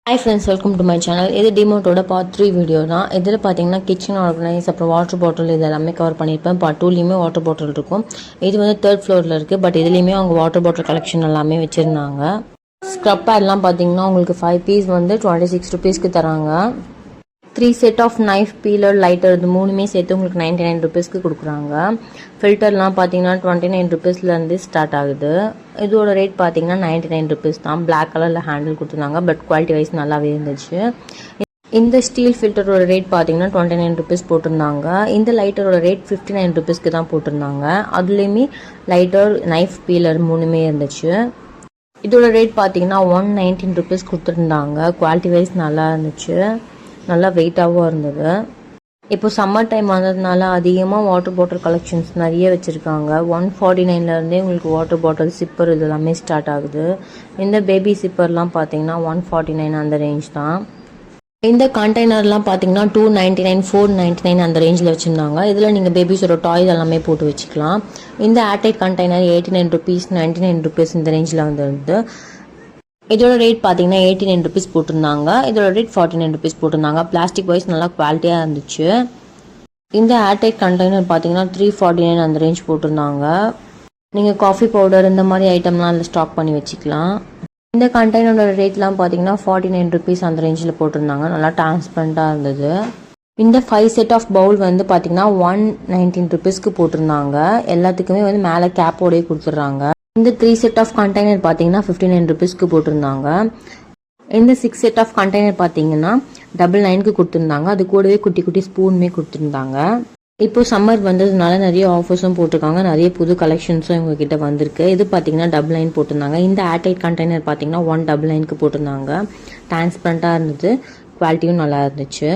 Hi friends, welcome to my channel. இது டிமோட்டோட part 3 video தான். இதில் பார்த்தீங்கன்னா கிச்சன் ஆர்கனைஸ் அப்புறம் வாட்டர் பாட்டில் இது எல்லாமே கவர் பண்ணியிருப்பேன். பார்ட் 2லேயுமே வாட்டர் பாட்டில் இருக்கும். இது வந்து 3rd ஃப்ளோரில் இருக்குது. பட் இதுலேயுமே அவங்க வாட்டர் பாட்டில் கலெக்ஷன் எல்லாமே வச்சுருந்தாங்க. ஸ்க்ரப் பேட்லாம் பார்த்தீங்கன்னா உங்களுக்கு 5 பீஸ் வந்து 26 ருபீஸ்க்கு தராங்க. 3 set of knife, peeler, lighter இது மூணுமே சேர்த்து உங்களுக்கு 99 ருபீஸ்க்கு கொடுக்குறாங்க. ஃபில்டர்லாம் பார்த்தீங்கன்னா 29 ருபீஸ்லேருந்து ஸ்டார்ட் ஆகுது. இதோட ரேட் பார்த்தீங்கன்னா 99 ருபீஸ் தான். பிளாக் கலரில் ஹேண்டில் கொடுத்துருந்தாங்க. பட் குவாலிட்டி வைஸ் நல்லாவே இருந்துச்சு. இந்த ஸ்டீல் ஃபில்டரோட ரேட் பார்த்தீங்கன்னா 29 ருபீஸ் போட்டிருந்தாங்க. இந்த லைட்டரோட ரேட் 59 ருபீஸ்க்கு தான் போட்டிருந்தாங்க. அதுலேயுமே லைட்டர், நைஃப், பீலர் மூணுமே இருந்துச்சு. இதோட ரேட் பார்த்தீங்கன்னா 119 ருபீஸ் கொடுத்துருந்தாங்க. குவாலிட்டி வைஸ் நல்லா இருந்துச்சு, நல்லா வெயிட்டாகவும் இருந்தது. இப்போ சம்மர் டைம் வந்ததுனால அதிகமாக வாட்டர் பாட்டில் கலெக்ஷன்ஸ் நிறைய வச்சுருக்காங்க. 149லேருந்தே உங்களுக்கு வாட்டர் பாட்டில் சிப்பர் இது எல்லாமே ஸ்டார்ட் ஆகுது. இந்த பேபி சிப்பர்லாம் பார்த்தீங்கன்னா 149 அந்த ரேஞ்ச் தான். இந்த கண்டெய்னர்லாம் பார்த்தீங்கன்னா 299, 499 அந்த ரேஞ்சில் வச்சுருந்தாங்க. இதில் நீங்கள் பேபிஸோட டாய்ஸ் எல்லாமே போட்டு வச்சுக்கலாம். இந்த ஏர்டைட் கண்டெய்னர் 89 ருபீஸ், 99 ருபீஸ் இந்த ரேஞ்சில் வந்துருந்து. இதோட ரேட் பார்த்தீங்கன்னா 89 ருபீஸ் போட்டிருந்தாங்க. இதோட ரேட் 49 ருபீஸ் போட்டிருந்தாங்க. பிளாஸ்டிக் வைஸ் நல்லா குவாலிட்டியாக இருந்துச்சு. இந்த ஏர்டைட் கண்டெய்னர் பார்த்தீங்கன்னா 349 அந்த ரேஞ்ச் போட்டிருந்தாங்க. நீங்கள் காஃபி பவுடர் இந்த மாதிரி ஐட்டம்லாம் அதில் ஸ்டாக் பண்ணி வச்சுக்கலாம். இந்த கண்டெய்னரோட ரேட்லாம் பார்த்தீங்கன்னா 49 ருபீஸ் அந்த ரேஞ்சில் போட்டிருந்தாங்க. நல்லா டிரான்ஸ்பரண்ட்டாக இருந்தது. இந்த 5 செட் ஆஃப் பவுல் வந்து பார்த்தீங்கன்னா 119 ருபீஸ்க்கு போட்டிருந்தாங்க. எல்லாத்துக்குமே வந்து மேலே கேப்போடையே கொடுத்துட்றாங்க. இந்த 3 செட் ஆஃப் கண்டெய்னர் பார்த்தீங்கன்னா 59 ருபீஸ்க்கு போட்டிருந்தாங்க. இந்த 6 செட் ஆஃப் கண்டெய்னர் பார்த்தீங்கன்னா 99க்கு கொடுத்துருந்தாங்க. அது கூடவே குட்டி குட்டி ஸ்பூனுமே கொடுத்துருந்தாங்க. இப்போ சம்மர் வந்ததுனால நிறைய ஆஃபர்ஸும் போட்டிருக்காங்க. நிறைய புது கலெக்ஷன்ஸும் இவங்ககிட்ட வந்திருக்கு. இது பார்த்தீங்கன்னா 99 போட்டிருந்தாங்க. இந்த ஏர்டைட் கண்டெய்னர் பார்த்தீங்கன்னா 199க்கு போட்டிருந்தாங்க. டிரான்ஸ்பரண்ட்டாக இருந்தது, குவாலிட்டியும் நல்லா இருந்துச்சு.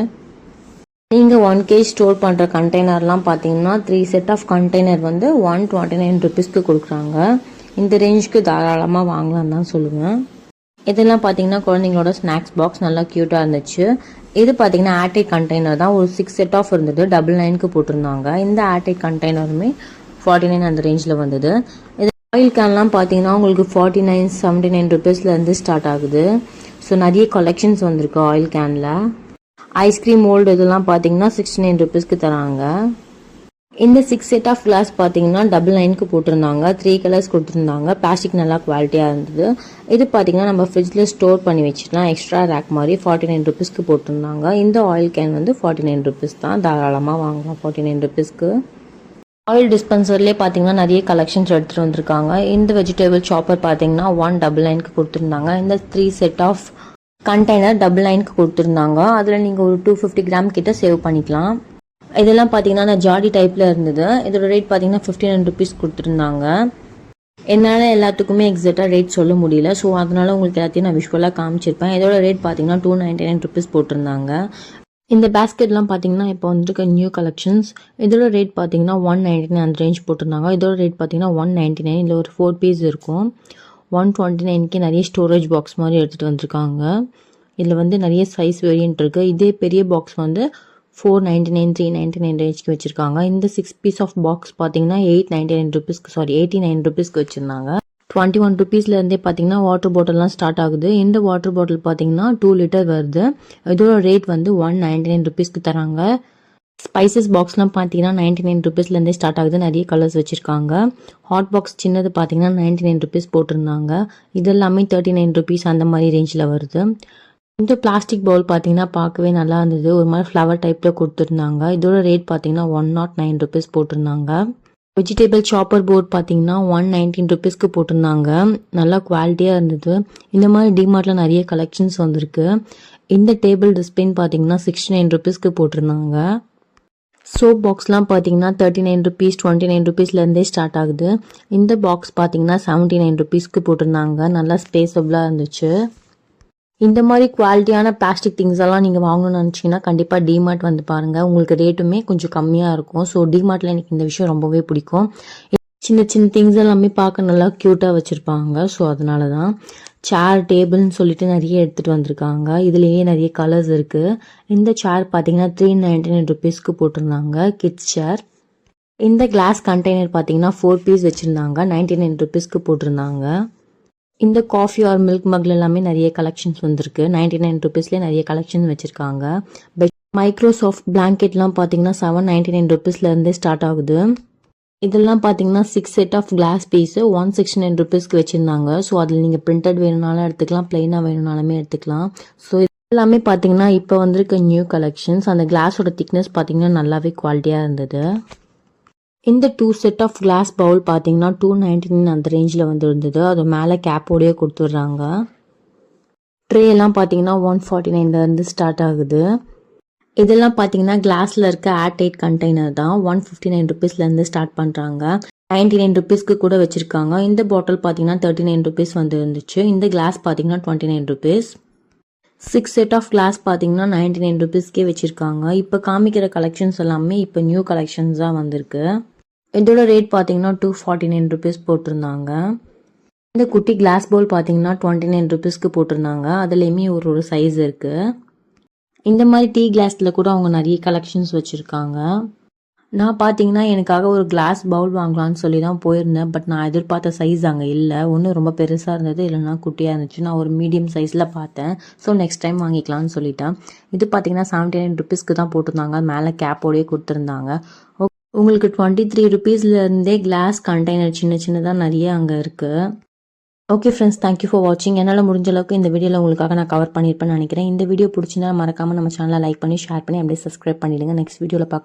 நீங்கள் 1 kg ஸ்டோர் பண்ணுற கண்டெய்னர்லாம் பார்த்தீங்கன்னா 3 செட் ஆஃப் கண்டெய்னர் வந்து 129 ருபீஸ்க்கு கொடுக்குறாங்க. இந்த ரேஞ்சுக்கு தாராளமாக வாங்கலாம் தான் சொல்லுவேன். இதெல்லாம் பார்த்தீங்கன்னா குழந்தைங்களோட ஸ்நாக்ஸ் பாக்ஸ் நல்லா க்யூட்டாக இருந்துச்சு. இது பார்த்தீங்கன்னா ஏர்டைட் கண்டெய்னர் தான். ஒரு 6 செட் ஆஃப் இருந்தது, 99க்கு போட்டிருந்தாங்க. இந்த ஏர்டைட் கண்டெய்னருமே 49 அந்த ரேஞ்சில் வந்தது. இது ஆயில் கேன்லாம் பார்த்தீங்கன்னா உங்களுக்கு 49, 79 ருபீஸ்லேருந்து ஸ்டார்ட் ஆகுது. ஸோ நிறைய கலெக்ஷன்ஸ் வந்திருக்கு ஆயில் கேனில். ஐஸ்கிரீம் மோல்டு இதெல்லாம் பார்த்தீங்கன்னா 69 ருபீஸ்க்கு தராங்க. இந்த 6 செட் ஆஃப் கிளாஸ் பார்த்தீங்கன்னா 99க்கு போட்டிருந்தாங்க. 3 கலர்ஸ் கொடுத்துருந்தாங்க. பிளாஸ்டிக் நல்லா குவாலிட்டியாக இருந்தது. இது பார்த்தீங்கன்னா நம்ம ஃப்ரிட்ஜில் ஸ்டோர் பண்ணி வச்சுக்கலாம். எக்ஸ்ட்ரா ரேக் மாதிரி 49 ருபீஸ்க்கு போட்டிருந்தாங்க. இந்த ஆயில் கேன் வந்து 49 ருபீஸ் தான். தாராளமாக வாங்கலாம் 49 ருபீஸ்க்கு. ஆயில் டிஸ்பென்சர்லேயே பார்த்தீங்கன்னா நிறைய கலெக்ஷன்ஸ் எடுத்துகிட்டு வந்திருக்காங்க. இந்த வெஜிடபிள் சாப்பர் பார்த்தீங்கன்னா 199க்கு கொடுத்துருந்தாங்க. இந்த 3 செட் ஆஃப் கண்டெய்னர் 99க்கு கொடுத்துருந்தாங்க. அதில் நீங்கள் ஒரு 250 கிராம் கிட்ட சேவ் பண்ணிக்கலாம். இதெல்லாம் பார்த்தீங்கன்னா நான் ஜாடி டைப்பில் இருந்தது. இதோட ரேட் பார்த்தீங்கன்னா 59 ருபீஸ் கொடுத்துருந்தாங்க. என்னால் எல்லாத்துக்குமே எக்ஸாக்டாக ரேட் சொல்ல முடியல. ஸோ அதனால் உங்களுக்கு எல்லாத்தையும் நான் விஷுவலாக காமிச்சிருப்பேன். இதோட ரேட் பார்த்தீங்கன்னா 299 ருபீஸ் போட்டிருந்தாங்க. இந்த பேஸ்கெட்லாம் பார்த்தீங்கன்னா இப்போ வந்துருக்க நியூ கலெக்ஷன்ஸ். இதோட ரேட் பார்த்தீங்கன்னா 199 அந்த ரேஞ்ச் போட்டிருந்தாங்க. இதோட ரேட் பார்த்தீங்கன்னா 199. இதில் ஒரு 4 பீஸ் இருக்கும். 129க்கு நிறைய ஸ்டோரேஜ் பாக்ஸ் மாதிரி எடுத்துகிட்டு வந்திருக்காங்க. இதில் வந்து நிறைய சைஸ் வேரியன்ட் இருக்குது. இதே பெரிய பாக்ஸ் வந்து 499, 399 ரேஞ்சுக்கு வச்சுருக்காங்க. இந்த 6 பீஸ் ஆஃப் பாக்ஸ் பார்த்தீங்கன்னா 89 ருபீஸ்க்கு வச்சுருந்தாங்க. 21 ருபீஸ்லேருந்தே பார்த்தீங்கன்னா வாட்டர் பாட்டில்லாம் ஸ்டார்ட் ஆகுது. இந்த வாட்டர் பாட்டில் பார்த்தீங்கன்னா 2 லிட்டர் வருது. இதோட ரேட் வந்து 199 ருபீஸ்க்கு தராங்க. ஸ்பைசஸ் பாக்ஸ்லாம் பார்த்தீங்கன்னா 99 ருபீஸ்லேருந்தே ஸ்டார்ட் ஆகுது. நிறைய கலர்ஸ் வச்சுருக்காங்க. ஹாட் பாக்ஸ் சின்னது பார்த்தீங்கன்னா 99 ருபீஸ் போட்டிருந்தாங்க. இது எல்லாமே 39 ருபீஸ் அந்த மாதிரி ரேஞ்சில் வருது. இந்த பிளாஸ்டிக் பவுல் பார்த்தீங்கன்னா பார்க்கவே நல்லா இருந்தது. ஒரு மாதிரி ஃப்ளவர் டைப்பில் கொடுத்துருந்தாங்க. இதோட ரேட் பார்த்தீங்கன்னா 109 ருபீஸ் போட்டிருந்தாங்க. வெஜிடபிள் சாப்பர் போர்ட் பார்த்தீங்கன்னா 119 ருபீஸ்க்கு போட்டிருந்தாங்க. நல்லா குவாலிட்டியாக இருந்தது. இந்த மாதிரி டிமார்ட்டில் நிறைய கலெக்ஷன்ஸ் வந்திருக்கு. இந்த டேபிள் டிஸ்பின் பார்த்தீங்கன்னா 69 ருபீஸ்க்கு போட்டிருந்தாங்க. சோப் பாக்ஸ்லாம் பார்த்தீங்கன்னா 39 ருபீஸ், 29 ருபீஸ்லேருந்தே ஸ்டார்ட் ஆகுது. இந்த பாக்ஸ் பார்த்தீங்கன்னா 79 ருபீஸ்க்கு போட்டிருந்தாங்க. நல்லா ஸ்பேஸபிளாக இருந்துச்சு. இந்த மாதிரி குவாலிட்டியான பிளாஸ்டிக் திங்ஸ் எல்லாம் நீங்கள் வாங்கணும்னு நினச்சிங்கன்னா கண்டிப்பாக டிமார்ட் வந்து பாருங்கள். உங்களுக்கு ரேட்டுமே கொஞ்சம் கம்மியாக இருக்கும். ஸோ டிமார்ட்டில் எனக்கு இந்த விஷயம் ரொம்பவே பிடிக்கும். சின்ன சின்ன திங்ஸ் எல்லாமே பார்க்க நல்லா க்யூட்டாக வச்சுருப்பாங்க. ஸோ அதனால தான். சேர், டேபிள்னு சொல்லிட்டு நிறைய எடுத்துகிட்டு வந்திருக்காங்க. இதுலேயே நிறைய கலர்ஸ் இருக்குது. இந்த சேர் பார்த்தீங்கன்னா 399 ருபீஸ்க்கு போட்டிருந்தாங்க. கிட்ஸ் சேர். இந்த கிளாஸ் கண்டெய்னர் பார்த்தீங்கன்னா 4 பீஸ் வச்சுருந்தாங்க. 99 ருபீஸ்க்கு போட்டிருந்தாங்க. இந்த காஃபி ஆர் மில்க் மக்ல எல்லாமே நிறைய கலெக்ஷன்ஸ் வந்திருக்கு. 99 ருபீஸ்லேயே நிறைய கலெக்ஷன் வச்சுருக்காங்க. மைக்ரோசாஃப்ட் பிளாங்கெட்லாம் பார்த்தீங்கன்னா 799 ருபீஸ்லேருந்தே ஸ்டார்ட் ஆகுது. இதெல்லாம் பார்த்தீங்கன்னா 6 செட் ஆஃப் கிளாஸ் பீஸு 169 ருபீஸ்க்கு வச்சுருந்தாங்க. ஸோ அதில் நீங்கள் பிரிண்டட் வேணும்னாலும் எடுத்துக்கலாம், பிளெயினாக வேணும்னாலுமே எடுத்துக்கலாம். ஸோ எல்லாமே பார்த்தீங்கன்னா இப்போ வந்திருக்க நியூ கலெக்ஷன்ஸ். அந்த கிளாஸோட திக்னஸ் பார்த்தீங்கன்னா நல்லாவே குவாலிட்டியாக இருந்தது. இந்த 2 செட் ஆஃப் கிளாஸ் பவுல் பார்த்தீங்கன்னா 299 அந்த ரேஞ்சில் வந்து இருந்தது. அது மேலே கேப்போடையே கொடுத்துட்றாங்க. ட்ரே எல்லாம் பார்த்தீங்கன்னா 149லேருந்து ஸ்டார்ட் ஆகுது. இதெல்லாம் பார்த்தீங்கன்னா கிளாஸில் இருக்க ஏர்டைட் கண்டெய்னர் தான். 159 ருபீஸ்லேருந்து ஸ்டார்ட் பண்ணுறாங்க. 99 ருபீஸ்க்கு கூட வச்சுருக்காங்க. இந்த பாட்டில் பார்த்தீங்கன்னா 39 ருபீஸ் வந்து இருந்துச்சு. இந்த கிளாஸ் பார்த்தீங்கன்னா 29 ருபீஸ். 6 செட் ஆஃப் கிளாஸ் பார்த்தீங்கன்னா 99 ருபீஸ்க்கே வச்சுருக்காங்க. இப்போ காமிக்கிற கலெக்ஷன்ஸ் எல்லாமே இப்போ நியூ கலெக்ஷன்ஸ் தான் வந்திருக்கு. இதோட ரேட் பார்த்தீங்கன்னா 249 ருபீஸ் போட்டிருந்தாங்க. இந்த குட்டி கிளாஸ் பவுல் பார்த்தீங்கன்னா 29 ருபீஸ்க்கு போட்டிருந்தாங்க. அதுலேயுமே ஒரு சைஸ் இருக்குது. இந்த மாதிரி டீ கிளாஸில் கூட அவங்க நிறைய கலெக்ஷன்ஸ் வச்சுருக்காங்க. நான் பார்த்தீங்கன்னா எனக்காக ஒரு கிளாஸ் பவுல் வாங்கலான்னு சொல்லி தான் போயிருந்தேன். பட் நான் எதிர்பார்த்த சைஸ் அங்கே இல்லை. ஒன்று ரொம்ப பெருசாக இருந்தது, இல்லைன்னா குட்டியாக இருந்துச்சு. நான் ஒரு மீடியம் சைஸில் பார்த்தேன். ஸோ நெக்ஸ்ட் டைம் வாங்கிக்கலாம்னு சொல்லிட்டேன். இது பார்த்தீங்கன்னா 79 ருபீஸ்க்கு தான் போட்டிருந்தாங்க. மேலே கேப்போடையே கொடுத்துருந்தாங்க. உங்களுக்கு 23 ருபீஸ்லேருந்தே கிளாஸ் கண்டெய்னர் சின்ன சின்னதாக நிறைய அங்கே இருக்குது. ஓகே ஃப்ரெண்ட்ஸ், தேங்க்யூ ஃபார் வாட்சிங். என்னால் முடிஞ்ச அளவுக்கு இந்த வீடியோவில் உங்களுக்காக நான் கவர் பண்ணியிருப்பேன்னு நினைக்கிறேன். இந்த வீடியோ பிடிச்சிருந்தா மறக்காமல் நம்ம சேனலை லைக் பண்ணி ஷேர் பண்ணி அப்படியே சப்ஸ்கிரைப் பண்ணிவிடுங்க. நெக்ஸ்ட் வீடியோவில் பார்க்கலாம்.